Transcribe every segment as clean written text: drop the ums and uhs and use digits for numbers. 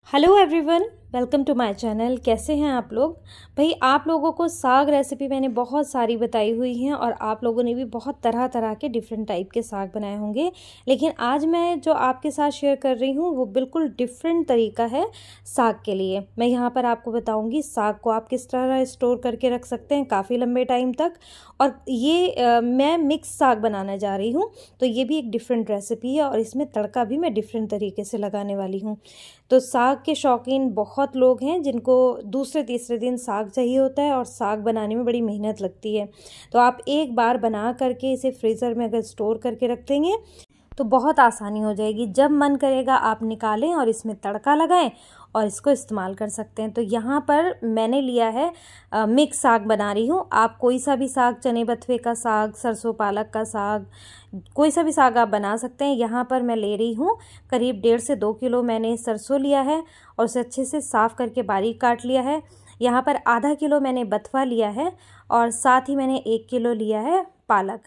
Hello everyone, welcome to my channel. कैसे हैं आप लोग? भाई आप लोगों को साग रेसिपी मैंने बहुत सारी बताई हुई हैं और आप लोगों ने भी बहुत तरह तरह के डिफरेंट टाइप के साग बनाए होंगे, लेकिन आज मैं जो आपके साथ शेयर कर रही हूँ वो बिल्कुल डिफरेंट तरीका है साग के लिए। मैं यहाँ पर आपको बताऊँगी साग को आप किस तरह स्टोर करके रख सकते हैं काफ़ी लंबे टाइम तक। और ये मैं मिक्स साग बनाने जा रही हूँ, तो ये भी एक डिफरेंट रेसिपी है और इसमें तड़का भी मैं डिफरेंट तरीके से लगाने वाली हूँ। तो साग के शौकीन बहुत लोग हैं जिनको दूसरे तीसरे दिन साग चाहिए होता है और साग बनाने में बड़ी मेहनत लगती है। तो आप एक बार बना करके इसे फ्रीज़र में अगर स्टोर करके रख देंगे तो बहुत आसानी हो जाएगी। जब मन करेगा आप निकालें और इसमें तड़का लगाएं और इसको इस्तेमाल कर सकते हैं। तो यहाँ पर मैंने लिया है मिक्स साग बना रही हूँ। आप कोई सा भी साग, चने बथुए का साग, सरसों पालक का साग, कोई सा भी साग आप बना सकते हैं। यहाँ पर मैं ले रही हूँ करीब 1.5 से 2 किलो मैंने सरसों लिया है और उसे अच्छे से साफ़ करके बारीक काट लिया है। यहाँ पर आधा किलो मैंने बथुआ लिया है और साथ ही मैंने 1 किलो लिया है पालक।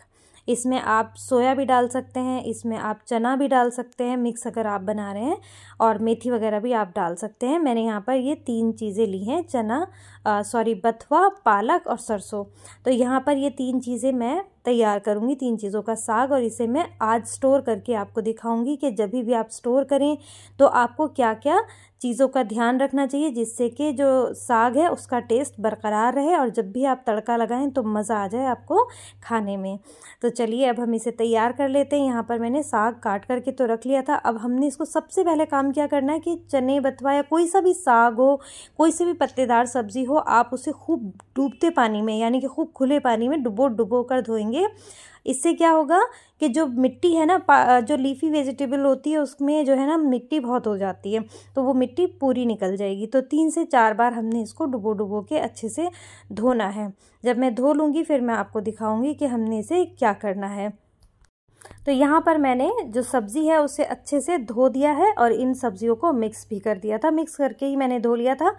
इसमें आप सोया भी डाल सकते हैं, इसमें आप चना भी डाल सकते हैं मिक्स अगर आप बना रहे हैं, और मेथी वगैरह भी आप डाल सकते हैं। मैंने यहाँ पर ये 3 चीज़ें ली हैं, बथुआ, पालक और सरसों। तो यहाँ पर ये 3 चीज़ें मैं तैयार करूँगी, 3 चीज़ों का साग, और इसे मैं आज स्टोर करके आपको दिखाऊंगी कि जब भी आप स्टोर करें तो आपको क्या क्या चीज़ों का ध्यान रखना चाहिए जिससे कि जो साग है उसका टेस्ट बरकरार रहे और जब भी आप तड़का लगाएं तो मज़ा आ जाए आपको खाने में। तो चलिए अब हम इसे तैयार कर लेते हैं। यहाँ पर मैंने साग काट करके तो रख लिया था। अब हमने इसको सबसे पहले काम क्या करना है कि चने बथुआ या कोई सा भी साग हो, कोई सी भी पत्तेदार सब्जी हो, आप उसे खूब डूबते पानी में यानी कि खूब खुले पानी में डुबो कर धोएंगे। इससे क्या होगा कि जो मिट्टी है ना, जो लीफी वेजिटेबल होती है उसमें जो है ना मिट्टी बहुत हो जाती है, तो वो मिट्टी पूरी निकल जाएगी। तो 3 से 4 बार हमने इसको डुबो के अच्छे से धोना है। जब मैं धो लूँगी फिर मैं आपको दिखाऊंगी कि हमने इसे क्या करना है। तो यहाँ पर मैंने जो सब्ज़ी है उसे अच्छे से धो दिया है और इन सब्जियों को मिक्स भी कर दिया था। मिक्स करके ही मैंने धो लिया था।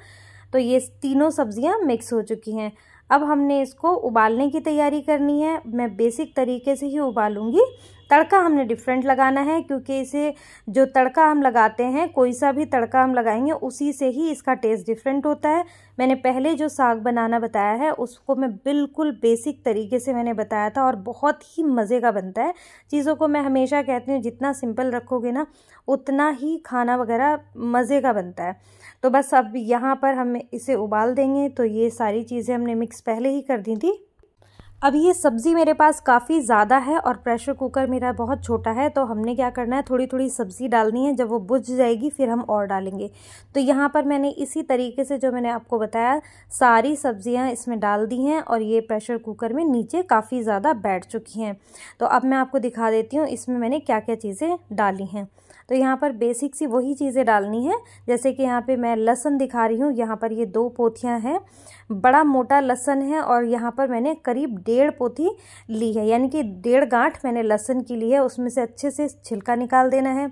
तो ये तीनों सब्जियाँ मिक्स हो चुकी हैं। अब हमने इसको उबालने की तैयारी करनी है। मैं बेसिक तरीके से ही उबालूंगी। तड़का हमने डिफरेंट लगाना है क्योंकि इसे जो तड़का हम लगाते हैं, कोई सा भी तड़का हम लगाएंगे उसी से ही इसका टेस्ट डिफरेंट होता है। मैंने पहले जो साग बनाना बताया है उसको मैं बिल्कुल बेसिक तरीके से मैंने बताया था और बहुत ही मज़े का बनता है। चीज़ों को मैं हमेशा कहती हूँ जितना सिंपल रखोगे ना उतना ही खाना वगैरह मज़े का बनता है। तो बस अब यहाँ पर हम इसे उबाल देंगे। तो ये सारी चीज़ें हमने मिक्स पहले ही कर दी थी। अब ये सब्ज़ी मेरे पास काफ़ी ज़्यादा है और प्रेशर कुकर मेरा बहुत छोटा है, तो हमने क्या करना है थोड़ी थोड़ी सब्ज़ी डालनी है। जब वो बुझ जाएगी फिर हम और डालेंगे। तो यहाँ पर मैंने इसी तरीके से जो मैंने आपको बताया सारी सब्ज़ियाँ इसमें डाल दी हैं और ये प्रेशर कुकर में नीचे काफ़ी ज़्यादा बैठ चुकी हैं। तो अब मैं आपको दिखा देती हूँ इसमें मैंने क्या क्या चीज़ें डाली हैं। तो यहाँ पर बेसिक सी वही चीज़ें डालनी है, जैसे कि यहाँ पे मैं लहसुन दिखा रही हूँ। यहाँ पर ये 2 पोथियाँ हैं, बड़ा मोटा लहसुन है और यहाँ पर मैंने करीब 1.5 पोथी ली है, यानी कि 1.5 गांठ मैंने लहसुन की ली है। उसमें से अच्छे से छिलका निकाल देना है।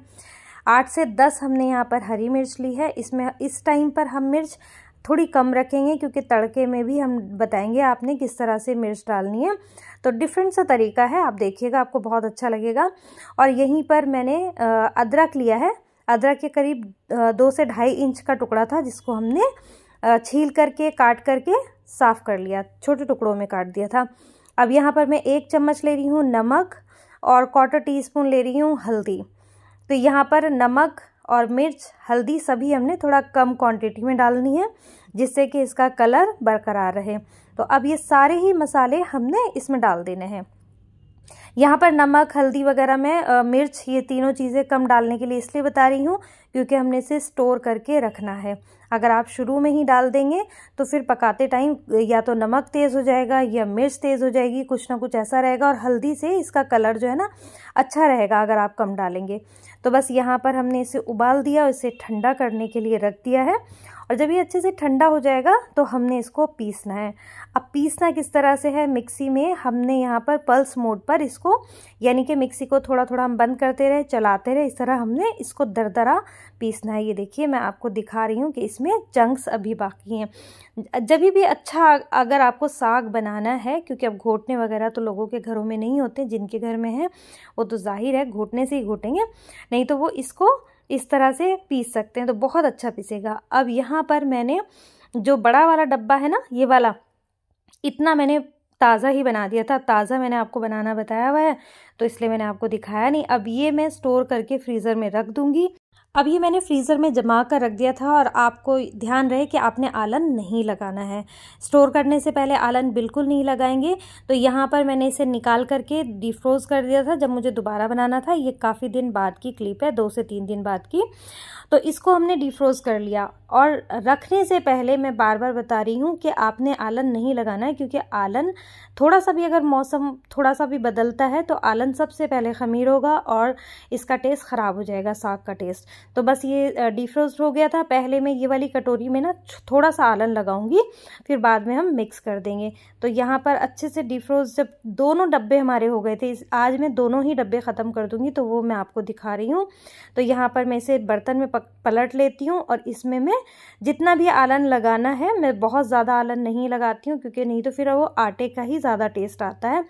8 से 10 हमने यहाँ पर हरी मिर्च ली है। इसमें इस टाइम पर हम मिर्च थोड़ी कम रखेंगे क्योंकि तड़के में भी हम बताएंगे आपने किस तरह से मिर्च डालनी है। तो डिफरेंट सा तरीका है, आप देखिएगा आपको बहुत अच्छा लगेगा। और यहीं पर मैंने अदरक लिया है। अदरक के करीब 2 से 2.5 इंच का टुकड़ा था जिसको हमने छील करके काट करके साफ़ कर लिया, छोटे टुकड़ों में काट दिया था। अब यहाँ पर मैं 1 चम्मच ले रही हूँ नमक और 1/4 टीस्पून ले रही हूँ हल्दी। तो यहाँ पर नमक और मिर्च, हल्दी सभी हमने थोड़ा कम क्वांटिटी में डालनी है जिससे कि इसका कलर बरकरार रहे। तो अब ये सारे ही मसाले हमने इसमें डाल देने हैं। यहाँ पर नमक, हल्दी वगैरह में मिर्च, ये तीनों चीज़ें कम डालने के लिए इसलिए बता रही हूँ क्योंकि हमने इसे स्टोर करके रखना है। अगर आप शुरू में ही डाल देंगे तो फिर पकाते टाइम या तो नमक तेज़ हो जाएगा या मिर्च तेज़ हो जाएगी, कुछ ना कुछ ऐसा रहेगा। और हल्दी से इसका कलर जो है ना अच्छा रहेगा अगर आप कम डालेंगे। तो बस यहाँ पर हमने इसे उबाल दिया और इसे ठंडा करने के लिए रख दिया है। और जब ये अच्छे से ठंडा हो जाएगा तो हमने इसको पीसना है। अब पीसना किस तरह से है, मिक्सी में हमने यहाँ पर पल्स मोड पर इसको, यानी कि मिक्सी को थोड़ा थोड़ा हम बंद करते रहे, चलाते रहे, इस तरह हमने इसको दरदरा पीसना है। ये देखिए मैं आपको दिखा रही हूँ कि इसमें चंक्स अभी बाकी हैं। जब भी अच्छा अगर आपको साग बनाना है, क्योंकि अब घोटने वगैरह तो लोगों के घरों में नहीं होते, जिनके घर में है वो तो जाहिर है घोटने से ही घोटेंगे, नहीं तो वो इसको इस तरह से पीस सकते हैं, तो बहुत अच्छा पीसेगा। अब यहाँ पर मैंने जो बड़ा वाला डब्बा है ना, ये वाला, इतना मैंने ताज़ा ही बना दिया था। ताज़ा मैंने आपको बनाना बताया हुआ है, तो इसलिए मैंने आपको दिखाया नहीं। अब ये मैं स्टोर करके फ्रीज़र में रख दूँगी। अब ये मैंने फ्रीज़र में जमा कर रख दिया था, और आपको ध्यान रहे कि आपने आलन नहीं लगाना है। स्टोर करने से पहले आलन बिल्कुल नहीं लगाएंगे। तो यहाँ पर मैंने इसे निकाल करके डिफ्रोज़ कर दिया था जब मुझे दोबारा बनाना था। ये काफ़ी दिन बाद की क्लिप है, 2 से 3 दिन बाद की। तो इसको हमने डिफ्रोज़ कर लिया। और रखने से पहले मैं बार बार बता रही हूँ कि आपने आलन नहीं लगाना है, क्योंकि आलन थोड़ा सा भी अगर मौसम थोड़ा सा भी बदलता है तो आलन सबसे पहले ख़मीर होगा और इसका टेस्ट ख़राब हो जाएगा, साग का टेस्ट। तो बस ये डिफ्रोज़ हो गया था। पहले मैं ये वाली कटोरी में ना थोड़ा सा आलन लगाऊंगी, फिर बाद में हम मिक्स कर देंगे। तो यहाँ पर अच्छे से डिफ्रोज़ जब दोनों डब्बे हमारे हो गए थे, आज मैं दोनों ही डब्बे ख़त्म कर दूँगी, तो वो मैं आपको दिखा रही हूँ। तो यहाँ पर मैं इसे बर्तन में पलट लेती हूँ, और इसमें मैं जितना भी आलन लगाना है, मैं बहुत ज़्यादा आलन नहीं लगाती हूँ, क्योंकि नहीं तो फिर वो आटे का ही ज़्यादा टेस्ट आता है।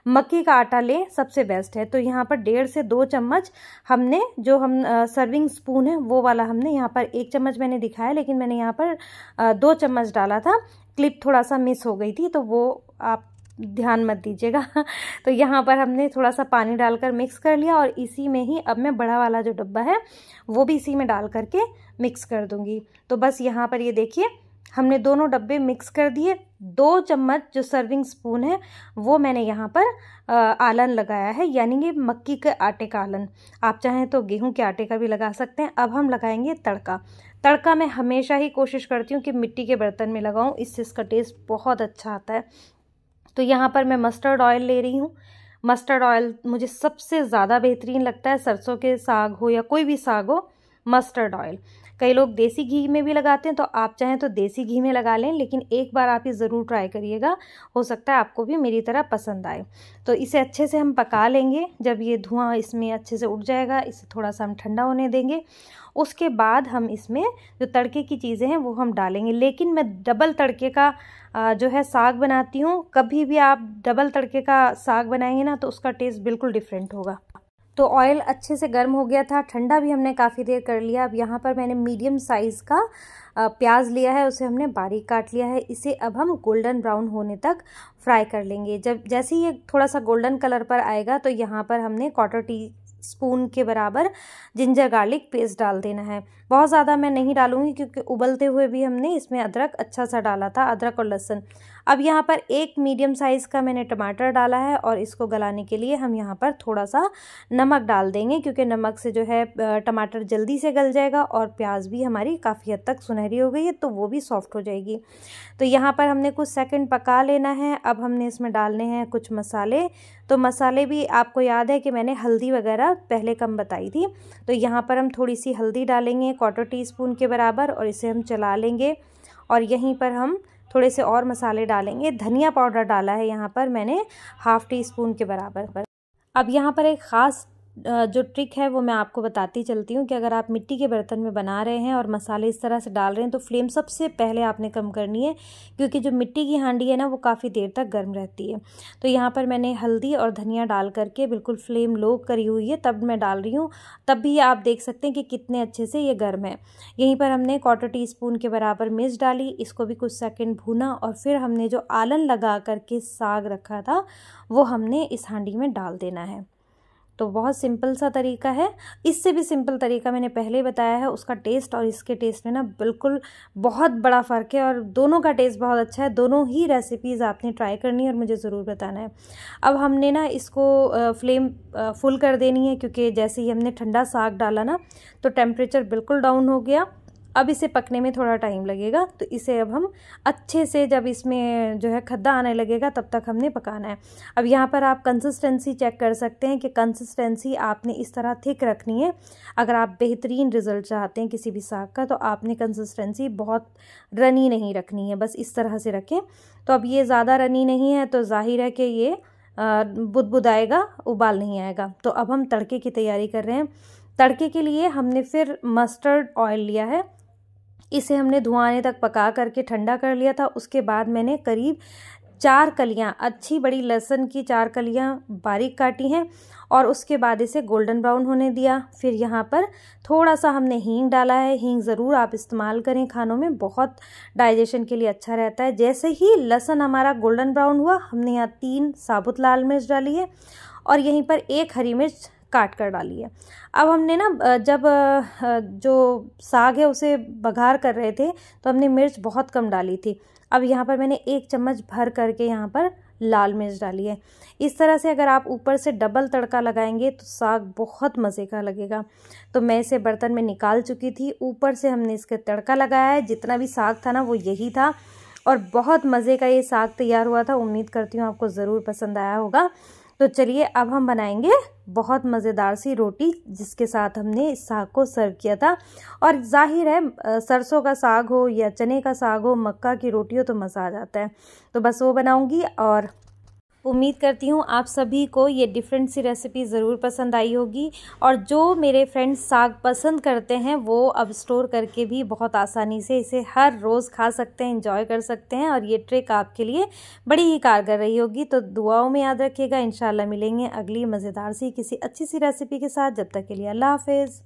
मक्के का आटा ले, सबसे बेस्ट है। तो यहाँ पर 1.5 से 2 चम्मच हमने, जो हम सर्विंग स्पून है वो वाला, हमने यहाँ पर 1 चम्मच मैंने दिखाया, लेकिन मैंने यहाँ पर 2 चम्मच डाला था। क्लिप थोड़ा सा मिस हो गई थी, तो वो आप ध्यान मत दीजिएगा। तो यहाँ पर हमने थोड़ा सा पानी डालकर मिक्स कर लिया, और इसी में ही अब मैं बड़ा वाला जो डब्बा है वो भी इसी में डाल करके मिक्स कर दूंगी। तो बस यहाँ पर ये देखिए, हमने दोनों डब्बे मिक्स कर दिए। 2 चम्मच जो सर्विंग स्पून है वो मैंने यहाँ पर आलन लगाया है, यानी कि मक्की के आटे का आलन। आप चाहें तो गेहूं के आटे का भी लगा सकते हैं। अब हम लगाएंगे तड़का। तड़का मैं हमेशा ही कोशिश करती हूँ कि मिट्टी के बर्तन में लगाऊं, इससे इसका टेस्ट बहुत अच्छा आता है। तो यहाँ पर मैं मस्टर्ड ऑयल ले रही हूँ। मस्टर्ड ऑयल मुझे सबसे ज़्यादा बेहतरीन लगता है, सरसों के साग हो या कोई भी साग हो, मस्टर्ड ऑयल। कई लोग देसी घी में भी लगाते हैं, तो आप चाहें तो देसी घी में लगा लें, लेकिन एक बार आप ये ज़रूर ट्राई करिएगा, हो सकता है आपको भी मेरी तरह पसंद आए। तो इसे अच्छे से हम पका लेंगे। जब ये धुआं इसमें अच्छे से उठ जाएगा, इसे थोड़ा सा हम ठंडा होने देंगे। उसके बाद हम इसमें जो तड़के की चीज़ें हैं वो हम डालेंगे। लेकिन मैं डबल तड़के का जो है साग बनाती हूँ। कभी भी आप डबल तड़के का साग बनाएंगे ना, तो उसका टेस्ट बिल्कुल डिफरेंट होगा। तो ऑयल अच्छे से गर्म हो गया था, ठंडा भी हमने काफ़ी देर कर लिया। अब यहाँ पर मैंने मीडियम साइज़ का प्याज लिया है, उसे हमने बारीक काट लिया है। इसे अब हम गोल्डन ब्राउन होने तक फ्राई कर लेंगे। जब जैसे ही ये थोड़ा सा गोल्डन कलर पर आएगा, तो यहाँ पर हमने 1/4 टीस्पून के बराबर जिंजर गार्लिक पेस्ट डाल देना है। बहुत ज़्यादा मैं नहीं डालूंगी, क्योंकि उबलते हुए भी हमने इसमें अदरक अच्छा सा डाला था, अदरक और लहसुन। अब यहाँ पर 1 मीडियम साइज़ का मैंने टमाटर डाला है, और इसको गलाने के लिए हम यहाँ पर थोड़ा सा नमक डाल देंगे, क्योंकि नमक से जो है टमाटर जल्दी से गल जाएगा, और प्याज भी हमारी काफ़ी हद तक सुनहरी हो गई है, तो वो भी सॉफ्ट हो जाएगी। तो यहाँ पर हमने कुछ सेकंड पका लेना है। अब हमने इसमें डालने हैं कुछ मसाले। तो मसाले भी आपको याद है कि मैंने हल्दी वगैरह पहले कम बताई थी। तो यहाँ पर हम थोड़ी सी हल्दी डालेंगे, 1/4 टीस्पून के बराबर, और इसे हम चला लेंगे। और यहीं पर हम थोड़े से और मसाले डालेंगे। धनिया पाउडर डाला है यहाँ पर मैंने 1/2 टीस्पून के बराबर। अब यहाँ पर एक ख़ास जो ट्रिक है वो मैं आपको बताती चलती हूँ कि अगर आप मिट्टी के बर्तन में बना रहे हैं और मसाले इस तरह से डाल रहे हैं, तो फ्लेम सबसे पहले आपने कम करनी है, क्योंकि जो मिट्टी की हांडी है ना, वो काफ़ी देर तक गर्म रहती है। तो यहाँ पर मैंने हल्दी और धनिया डाल करके बिल्कुल फ्लेम लो करी हुई है, तब मैं डाल रही हूँ। तब भी आप देख सकते हैं कि कितने अच्छे से ये गर्म है। यहीं पर हमने 1/4 टीस्पून के बराबर मिर्च डाली, इसको भी कुछ सेकेंड भूना, और फिर हमने जो आलन लगा करके साग रखा था वो हमने इस हांडी में डाल देना है। तो बहुत सिंपल सा तरीका है। इससे भी सिंपल तरीका मैंने पहले बताया है। उसका टेस्ट और इसके टेस्ट में ना बिल्कुल बहुत बड़ा फ़र्क है, और दोनों का टेस्ट बहुत अच्छा है। दोनों ही रेसिपीज़ आपने ट्राई करनी है और मुझे ज़रूर बताना है। अब हमने ना इसको फ्लेम फुल कर देनी है, क्योंकि जैसे ही हमने ठंडा साग डाला ना, तो टेम्परेचर बिल्कुल डाउन हो गया। अब इसे पकने में थोड़ा टाइम लगेगा, तो इसे अब हम अच्छे से, जब इसमें जो है खद्दा आने लगेगा, तब तक हमने पकाना है। अब यहाँ पर आप कंसिस्टेंसी चेक कर सकते हैं कि कंसिस्टेंसी आपने इस तरह थिक रखनी है। अगर आप बेहतरीन रिज़ल्ट चाहते हैं किसी भी साग का, तो आपने कंसिस्टेंसी बहुत रनी नहीं रखनी है, बस इस तरह से रखें। तो अब ये ज़्यादा रनी नहीं है, तो जाहिर है कि ये बुदबुदाएगा, उबाल नहीं आएगा। तो अब हम तड़के की तैयारी कर रहे हैं। तड़के के लिए हमने फिर मस्टर्ड ऑयल लिया है। इसे हमने धुआं आने तक पका करके ठंडा कर लिया था। उसके बाद मैंने करीब 4 कलियां, अच्छी बड़ी लहसुन की 4 कलियां बारीक काटी हैं और उसके बाद इसे गोल्डन ब्राउन होने दिया। फिर यहाँ पर थोड़ा सा हमने हींग डाला है। हींग ज़रूर आप इस्तेमाल करें खानों में, बहुत डाइजेशन के लिए अच्छा रहता है। जैसे ही लहसुन हमारा गोल्डन ब्राउन हुआ, हमने यहाँ 3 साबुत लाल मिर्च डाली है और यहीं पर 1 हरी मिर्च काट कर डाली है। अब हमने ना जब जो साग है उसे बघार कर रहे थे तो हमने मिर्च बहुत कम डाली थी। अब यहाँ पर मैंने 1 चम्मच भर करके यहाँ पर लाल मिर्च डाली है। इस तरह से अगर आप ऊपर से डबल तड़का लगाएंगे तो साग बहुत मज़े का लगेगा। तो मैं इसे बर्तन में निकाल चुकी थी। ऊपर से हमने इसके तड़का लगाया है। जितना भी साग था ना वो यही था और बहुत मज़े का ये साग तैयार हुआ था। उम्मीद करती हूँ आपको ज़रूर पसंद आया होगा। तो चलिए अब हम बनाएंगे बहुत मज़ेदार सी रोटी जिसके साथ हमने इस साग को सर्व किया था। और जाहिर है सरसों का साग हो या चने का साग हो, मक्का की रोटी हो तो मज़ा आ जाता है। तो बस वो बनाऊंगी और उम्मीद करती हूँ आप सभी को ये डिफरेंट सी रेसिपी ज़रूर पसंद आई होगी। और जो मेरे फ्रेंड्स साग पसंद करते हैं वो अब स्टोर करके भी बहुत आसानी से इसे हर रोज़ खा सकते हैं, एंजॉय कर सकते हैं और ये ट्रिक आपके लिए बड़ी ही कारगर रही होगी। तो दुआओं में याद रखिएगा। इंशाल्लाह मिलेंगे अगली मज़ेदार सी किसी अच्छी सी रेसिपी के साथ। जब तक के लिए अल्लाह हाफिज़।